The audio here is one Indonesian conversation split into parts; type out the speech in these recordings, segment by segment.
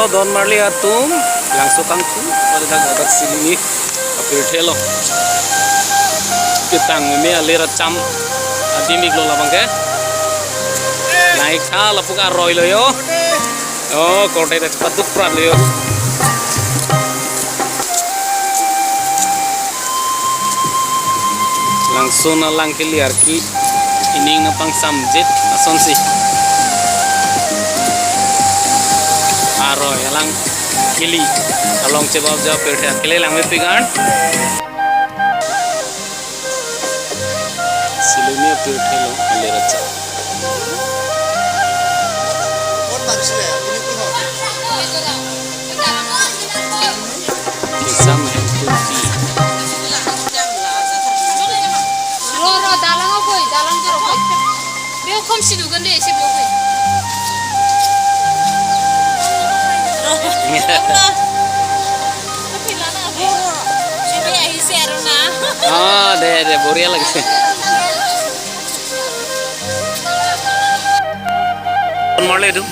Lo don marli atum langsung kangku pada dagat sini kapir thelo kitang me alera cham adimik lo labang ke naik tha lapuka roy lo yo oh kote det patuk prat lo yo langsung na lang kiliar ki ini ngapang samjet ason sih aro yalang kili along cebab jauh percaya kili lang me pigan silumia percaya lo alera cha और बारिश ले अपनी को kisam hem kunci ro dalang apa dalang jero koi beo kom sidu gande ese beo koi ah deh boria lagi sih mole tu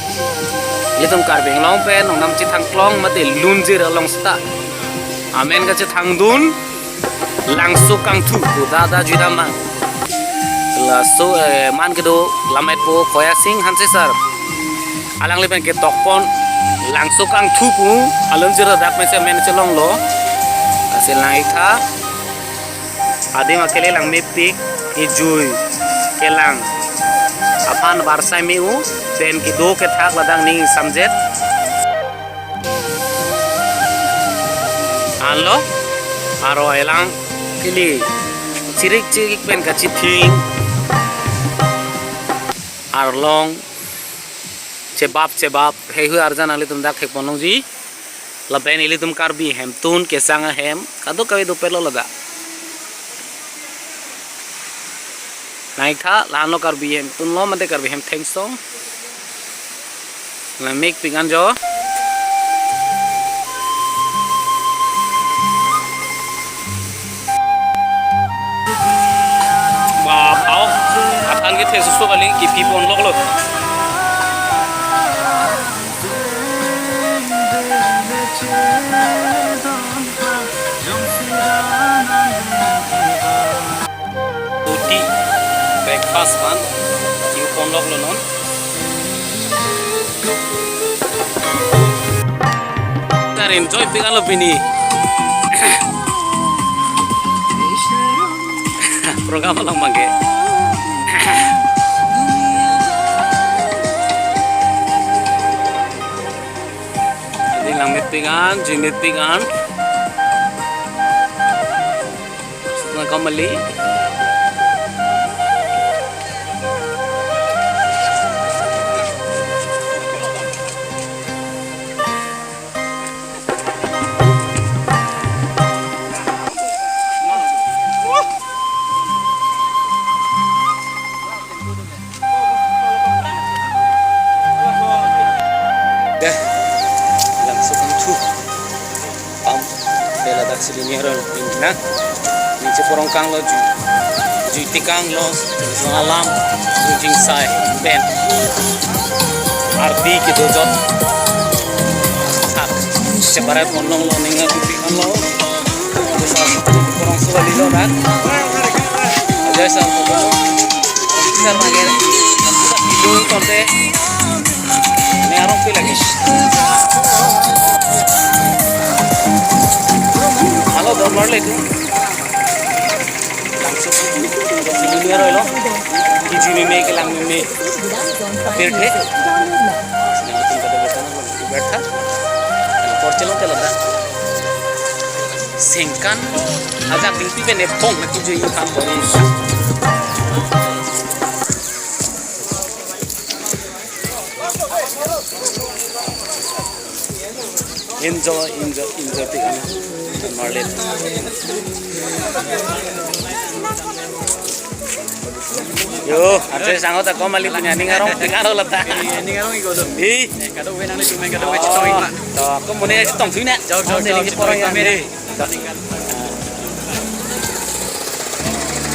litum karbeng long pen nong nam chi thang klong mate lunjir along sta amen ka chi thang dun langsu kang thu ku dada juda mang la so man ke do lamet po khoya sing hanse sar alang lepen ke tokpon langsu kang thu pu alon jira dak me se men chelong lo asil nai tha adim akele lang me pik i jui kelang apan barsai meu pen ki do ke thak ladang ning samjet anlo aro elang kili cirik cirik pen ka chithing arlong cebab hehu arjan ali tum dak thek ponong ji laben ili tum karbi hem tun ke sanga hem kado kawe do pelo lada naik tha lano karbi hem tun lo mate karbi hem thanks song la make pingan jo ba pau athan ke the su kali ki pi pon lok lo Uti breakfast kan ki pon lok lo non tar enjoy pingan lo bini program lang mangge ini lang mitpingan jimit pingan setengah kamali sini hero na ni che porong kang lo ju tikang lo alam jing sai ben arti ki do jot sak se barat monong lo ninga kupingan lo sa porong suali lo na aja sa ko sar mage itu konte ne arong pi lagi halo dormar le tu langsung sini dia roy lo kijuni me ke lang me फिर थे तुम कदे बताना बैठा por chelo te lada sengkan aja tingpi pe ne pong na ki jo yi kam bori enjoy pikan marlet yo ate sango ta komali punya ningarong tingaro lata ningarong iko do hi kado we nang le kado we choi to ko mone tong thui na jog porong ya mere